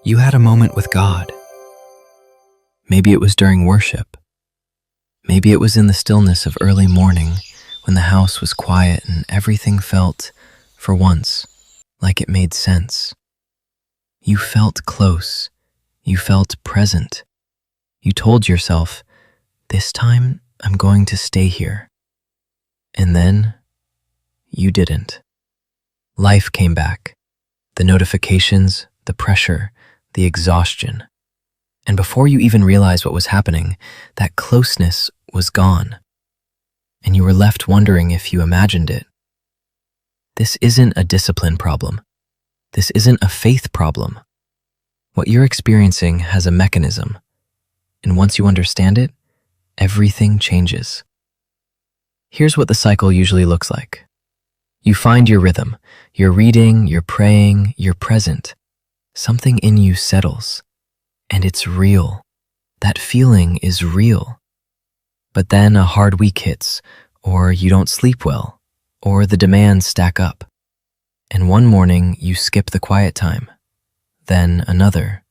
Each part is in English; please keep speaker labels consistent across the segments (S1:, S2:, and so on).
S1: You had a moment with God. Maybe it was during worship. Maybe it was in the stillness of early morning when the house was quiet and everything felt, for once, like it made sense. You felt close. You felt present. You told yourself, this time I'm going to stay here. And then, you didn't. Life came back. The notifications, the pressure, the exhaustion. And before you even realized what was happening, that closeness was gone. And you were left wondering if you imagined it. This isn't a discipline problem. This isn't a faith problem. What you're experiencing has a mechanism. And once you understand it, everything changes. Here's what the cycle usually looks like. You find your rhythm. You're reading, you're praying, you're present. Something in you settles. And it's real. That feeling is real. But then a hard week hits, or you don't sleep well, or the demands stack up. And one morning you skip the quiet time, then another.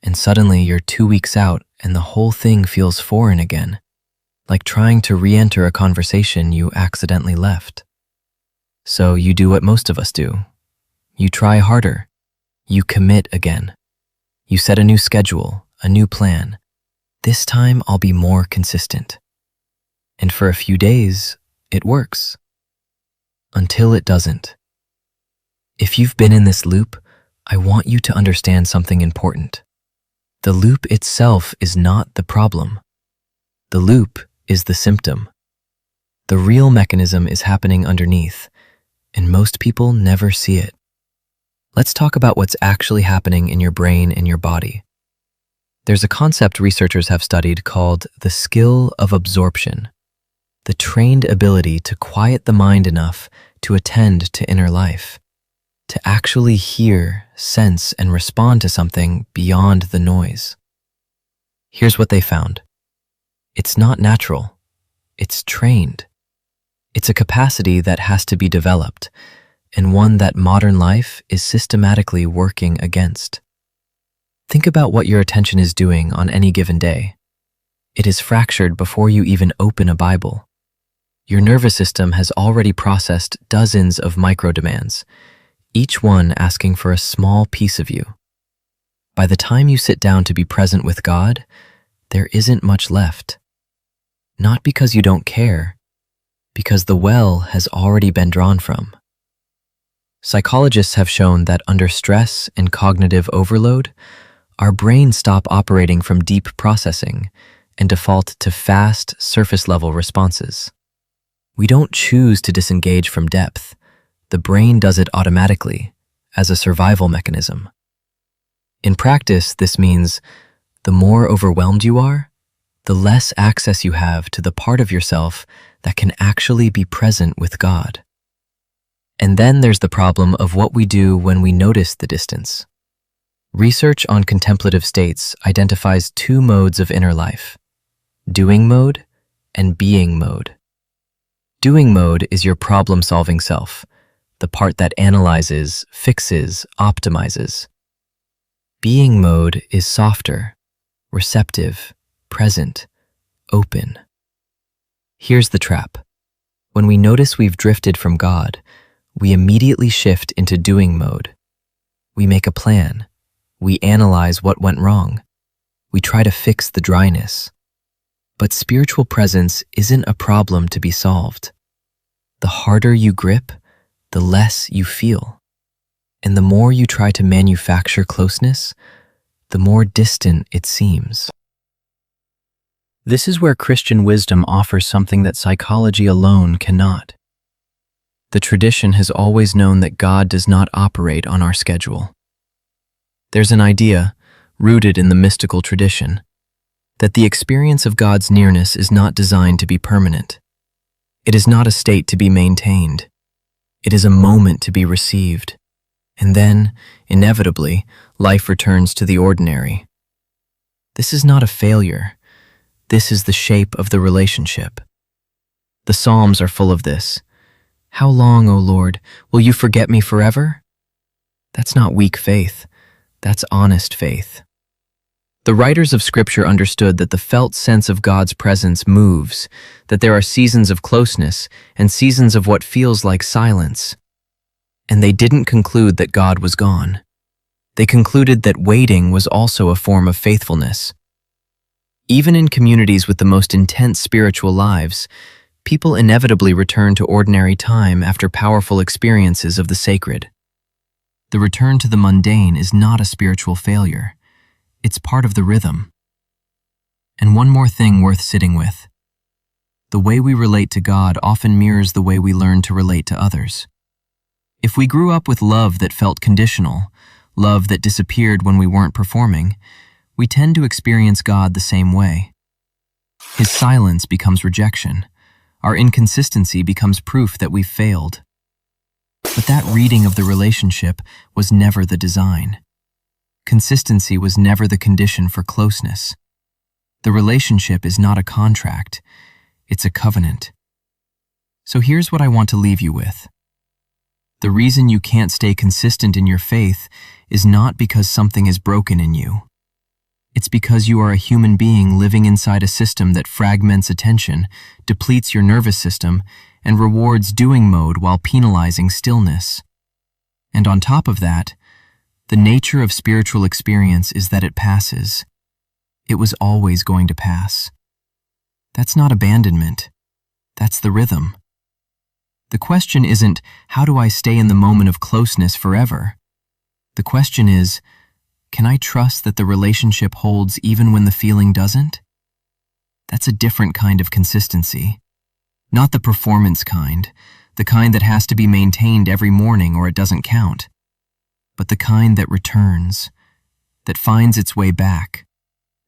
S1: And suddenly you're 2 weeks out and the whole thing feels foreign again, like trying to re-enter a conversation you accidentally left. So you do what most of us do. You try harder. You commit again. You set a new schedule, a new plan. This time I'll be more consistent. And for a few days, it works. Until it doesn't. If you've been in this loop, I want you to understand something important. The loop itself is not the problem. The loop is the symptom. The real mechanism is happening underneath, and most people never see it. Let's talk about what's actually happening in your brain and your body. There's a concept researchers have studied called the skill of absorption, the trained ability to quiet the mind enough to attend to inner life, to actually hear, sense, and respond to something beyond the noise. Here's what they found. It's not natural. It's trained. It's a capacity that has to be developed, and one that modern life is systematically working against. Think about what your attention is doing on any given day. It is fractured before you even open a Bible. Your nervous system has already processed dozens of micro-demands, each one asking for a small piece of you. By the time you sit down to be present with God, there isn't much left. Not because you don't care, because the well has already been drawn from. Psychologists have shown that under stress and cognitive overload, our brains stop operating from deep processing and default to fast, surface-level responses. We don't choose to disengage from depth. The brain does it automatically, as a survival mechanism. In practice, this means the more overwhelmed you are, the less access you have to the part of yourself that can actually be present with God. And then there's the problem of what we do when we notice the distance. Research on contemplative states identifies 2 modes of inner life: doing mode and being mode. Doing mode is your problem-solving self, the part that analyzes, fixes, optimizes. Being mode is softer, receptive, present, open. Here's the trap. When we notice we've drifted from God, we immediately shift into doing mode. We make a plan. We analyze what went wrong. We try to fix the dryness. But spiritual presence isn't a problem to be solved. The harder you grip, the less you feel. And the more you try to manufacture closeness, the more distant it seems. This is where Christian wisdom offers something that psychology alone cannot. The tradition has always known that God does not operate on our schedule. There's an idea, rooted in the mystical tradition, that the experience of God's nearness is not designed to be permanent. It is not a state to be maintained. It is a moment to be received. And then, inevitably, life returns to the ordinary. This is not a failure. This is the shape of the relationship. The Psalms are full of this. How long, O Lord, will you forget me forever? That's not weak faith. That's honest faith. The writers of Scripture understood that the felt sense of God's presence moves, that there are seasons of closeness and seasons of what feels like silence. And they didn't conclude that God was gone. They concluded that waiting was also a form of faithfulness. Even in communities with the most intense spiritual lives, people inevitably return to ordinary time after powerful experiences of the sacred. The return to the mundane is not a spiritual failure. It's part of the rhythm. And one more thing worth sitting with. The way we relate to God often mirrors the way we learn to relate to others. If we grew up with love that felt conditional, love that disappeared when we weren't performing, we tend to experience God the same way. His silence becomes rejection. Our inconsistency becomes proof that we've failed. But that reading of the relationship was never the design. Consistency was never the condition for closeness. The relationship is not a contract, it's a covenant. So here's what I want to leave you with. The reason you can't stay consistent in your faith is not because something is broken in you. It's because you are a human being living inside a system that fragments attention, depletes your nervous system, and rewards doing mode while penalizing stillness. And on top of that, the nature of spiritual experience is that it passes. It was always going to pass. That's not abandonment. That's the rhythm. The question isn't, how do I stay in the moment of closeness forever? The question is, can I trust that the relationship holds even when the feeling doesn't? That's a different kind of consistency. Not the performance kind, the kind that has to be maintained every morning or it doesn't count, but the kind that returns, that finds its way back,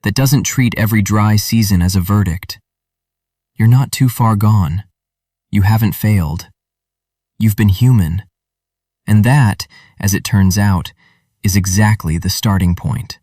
S1: that doesn't treat every dry season as a verdict. You're not too far gone. You haven't failed. You've been human. And that, as it turns out, is exactly the starting point.